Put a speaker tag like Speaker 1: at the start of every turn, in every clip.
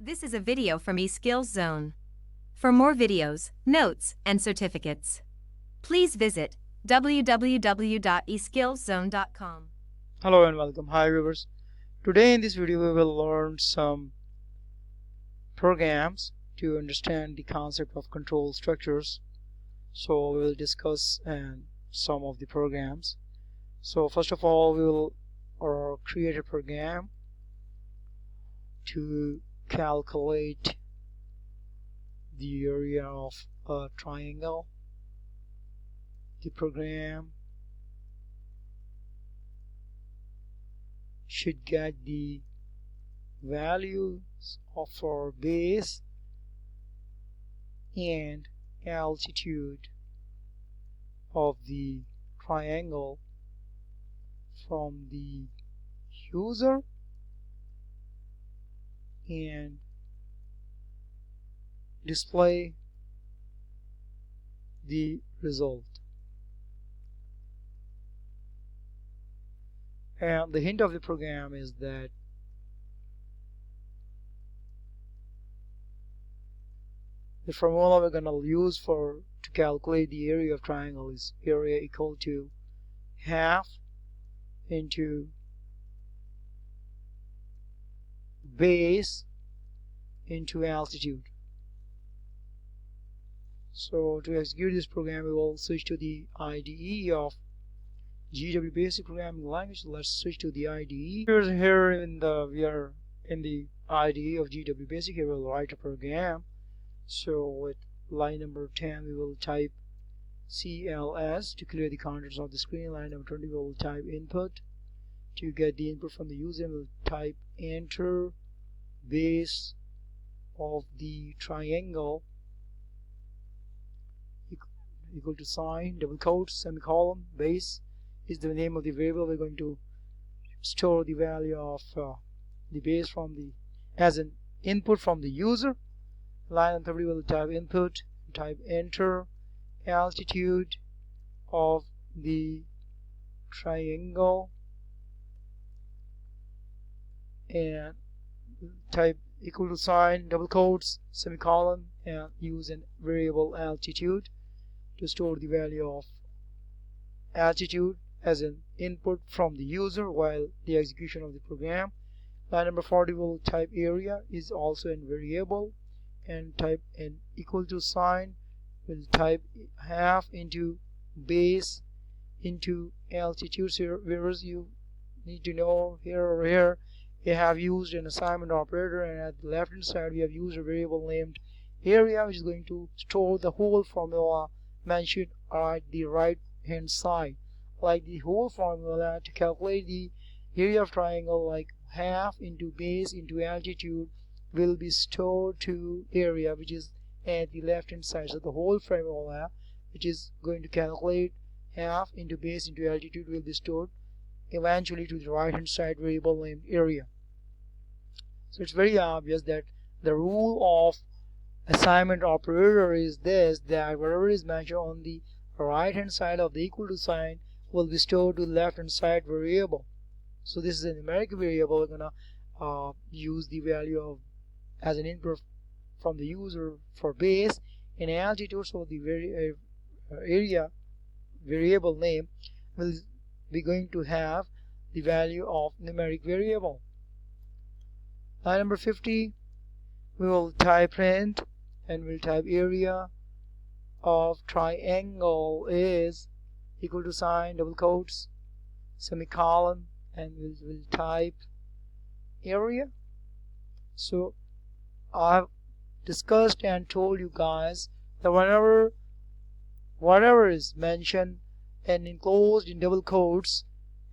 Speaker 1: This is a video from eSkills Zone. For more videos, notes, and certificates, please visit www.eskillszone.com.
Speaker 2: Hello and welcome. Hi viewers. Today in this video we will learn some programs to understand the concept of control structures. So we will discuss some of the programs. So first of all we will create a program to calculate the area of a triangle. The program should get the values of our base and altitude of the triangle from the user and display the result. And the hint of the program is that the formula we're going to use to calculate the area of triangle is area equal to half into base into altitude. So to execute this program we will switch to the IDE of GW Basic Programming Language. Let's switch to the IDE. We are in the IDE of GW Basic. Here we'll write a program. So at line number 10 we will type CLS to clear the contents of the screen. Line number 20 we will type input. To get the input from the user we'll type enter base of the triangle equal to sign, double quotes, semicolon. Base is the name of the variable. We're going to store the value of the base from as an input from the user. Line 30 will type input, type enter altitude of the triangle and type equal to sign, double quotes, semicolon, and use a variable altitude to store the value of altitude as an input from the user while the execution of the program. Line number 40 will type area is also a variable and type an equal to sign. Will type half into base into altitude. So whereas you need to know here we have used an assignment operator, and at the left hand side we have used a variable named area which is going to store the whole formula mentioned at the right hand side. Like the whole formula to calculate the area of triangle, like half into base into altitude, will be stored to area which is at the left hand side. So the whole formula which is going to calculate half into base into altitude will be stored eventually to the right hand side variable named area. So it's very obvious that the rule of assignment operator is this, that whatever is mentioned on the right hand side of the equal to sign will be stored to the left hand side variable. So this is a numeric variable. We're gonna use the value of as an input from the user for base and altitude. So the area variable name will be going to have the value of numeric variable. Line number 50 we will type print and we'll type area of triangle is equal to sign, double quotes, semicolon, and we'll type area. So I've discussed and told you guys that whatever is mentioned and enclosed in double quotes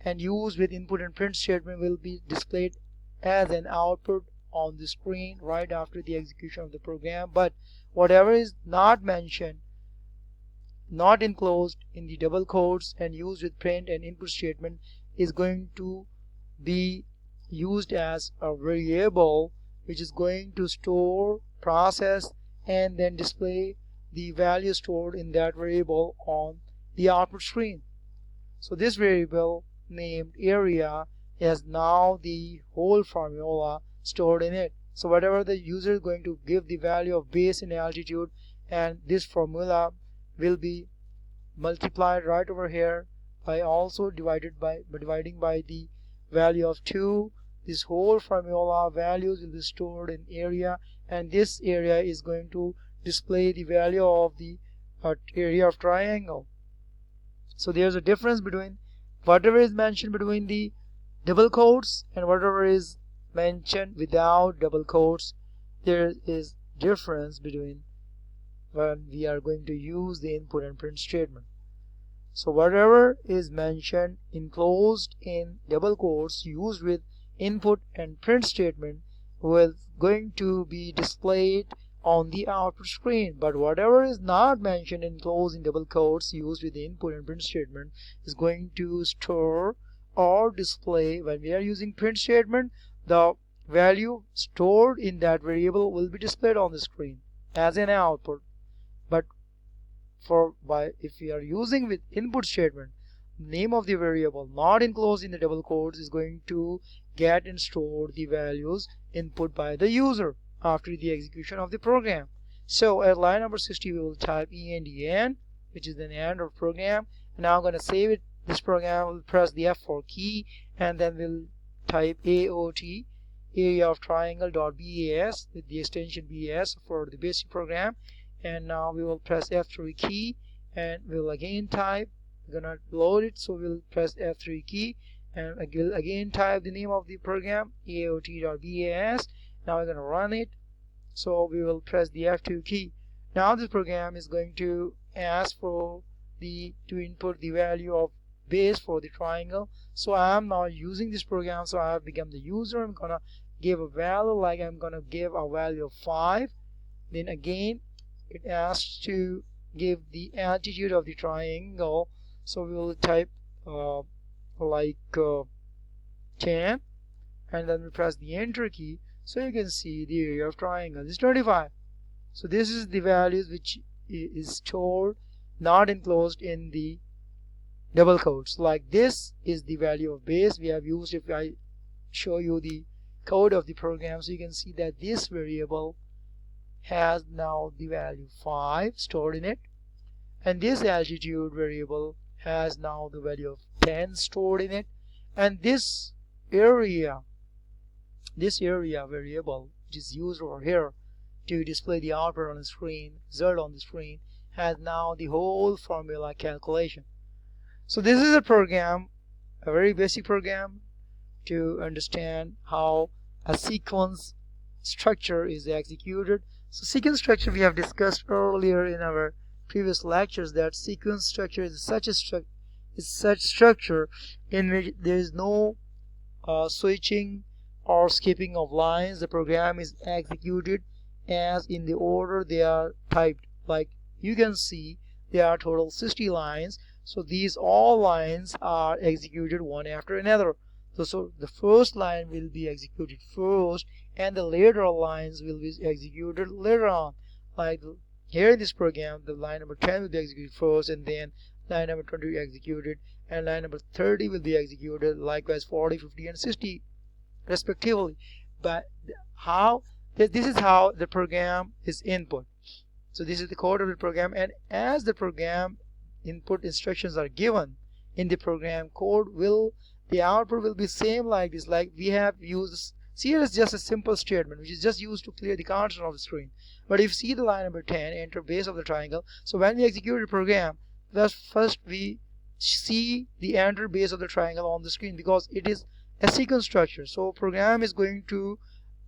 Speaker 2: and used with input and print statement will be displayed as an output on the screen right after the execution of the program. But whatever is not mentioned, not enclosed in the double quotes and used with print and input statement is going to be used as a variable which is going to store, process, and then display the value stored in that variable on the output screen. So this variable named area has now the whole formula stored in it. So whatever the user is going to give the value of base and altitude, and this formula will be multiplied right over here by also dividing by the value of 2. This whole formula values will be stored in area, and this area is going to display the value of the area of triangle. So there's a difference between whatever is mentioned between the double quotes and whatever is mentioned without double quotes. There is difference between when we are going to use the input and print statement. So whatever is mentioned enclosed in double quotes used with input and print statement will going to be displayed on the output screen, but whatever is not mentioned enclosed in double quotes used with the input and print statement is going to store or display. When we are using print statement, the value stored in that variable will be displayed on the screen as an output. But if we are using with input statement, name of the variable not enclosed in the double quotes is going to get and store the values input by the user after the execution of the program. So at line number 60 we will type ENDN, which is the end of program. Now I'm going to save it. This program will press the F4 key, and then we'll type AOT, area of triangle .bas, with the extension BAS for the basic program. And now we will press F3 key, and we'll again type. We're gonna load it, so we'll press F3 key, and we'll again type the name of the program, AOT.bas. Now we're gonna run it, so we will press the F2 key. Now this program is going to ask for to input the value of base for the triangle. So I am now using this program, so I have become the user. I'm gonna give a value, like I'm gonna give a value of 5. Then again it asks to give the altitude of the triangle, so we will type 10, and then we press the enter key. So you can see the area of triangle is 25. So this is the values which is stored, not enclosed in the double quotes. Like this is the value of base we have used. If I show you the code of the program, so you can see that this variable has now the value 5 stored in it, and this altitude variable has now the value of 10 stored in it, and this area variable, which is used over here to display the output on the screen, result on the screen, has now the whole formula calculation. So this is a program, a very basic program to understand how a sequence structure is executed. So sequence structure we have discussed earlier in our previous lectures, that sequence structure is such structure in which there is no switching or skipping of lines. The program is executed as in the order they are typed. Like you can see there are total 60 lines, so these all lines are executed one after another. So the first line will be executed first, and the later lines will be executed later on. Like here in this program, the line number 10 will be executed first, and then line number 20 will be executed, and line number 30 will be executed, likewise 40, 50 and 60 respectively. But this is how the program is input. So this is the code of the program, and as the program input instructions are given in the program code, the output will be same like this. Like we have used, see, here is just a simple statement which is just used to clear the content of the screen. But if you see the line number 10, enter base of the triangle, so when we execute the program, first we see the enter base of the triangle on the screen, because it is a sequence structure. So program is going to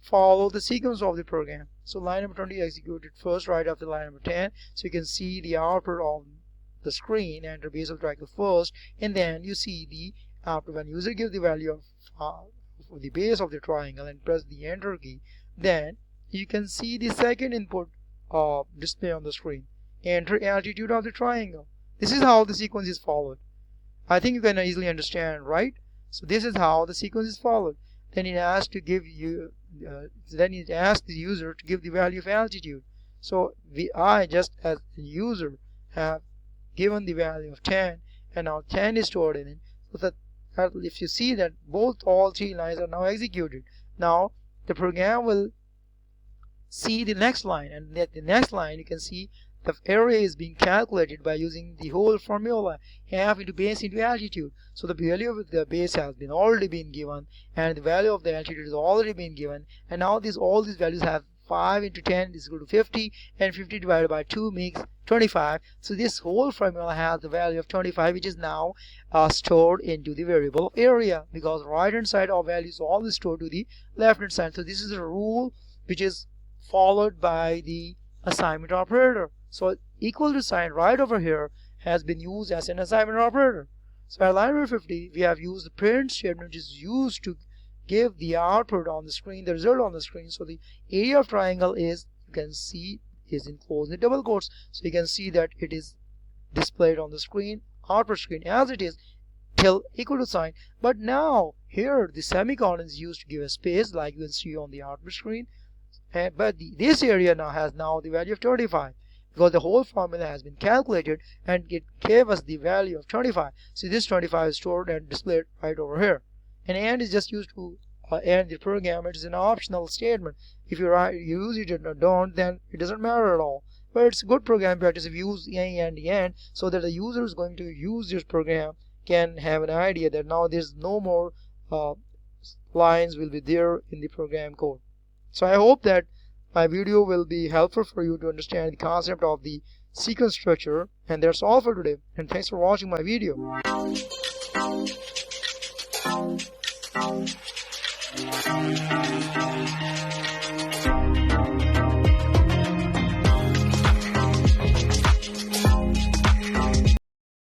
Speaker 2: follow the sequence of the program. So line number 20 executed first right after line number 10, so you can see the output on the screen, enter base of the triangle first, and then you see the after when user gives the value of the base of the triangle and press the enter key, then you can see the second input display on the screen, enter altitude of the triangle. This is how the sequence is followed. I think you can easily understand, right? So this is how the sequence is followed. Then it asks to give you then it asks the user to give the value of altitude. So I just as a user have given the value of 10, and now 10 is stored in it, so that if you see that all three lines are now executed. Now the program will see the next line, and the next line you can see the area is being calculated by using the whole formula, half into base into altitude. So the value of the base has been already been given, and the value of the altitude is already been given, and now all these values have 5 into 10 is equal to 50, and 50 divided by 2 makes 25. So this whole formula has the value of 25, which is now stored into the variable area, because right hand side of value is always stored to the left hand side. So this is a rule which is followed by the assignment operator. So equal to sign right over here has been used as an assignment operator. So at line number 50 we have used the print statement, which is used to give the output on the screen, the result on the screen. So the area of triangle is, you can see, is enclosed in double quotes. So you can see that it is displayed on the screen, output screen, as it is till equal to sign. But now here the semicolon is used to give a space, like you can see on the output screen. But this area now has the value of 25, because the whole formula has been calculated and it gave us the value of 25. So this 25 is stored and displayed right over here. And is just used to end the program. It is an optional statement. If you use it or don't, then it doesn't matter at all. But it's a good program practice if you use and so that the user who is going to use this program can have an idea that now there's no more lines will be there in the program code. So I hope that my video will be helpful for you to understand the concept of the sequence structure. And that's all for today. And thanks for watching my video.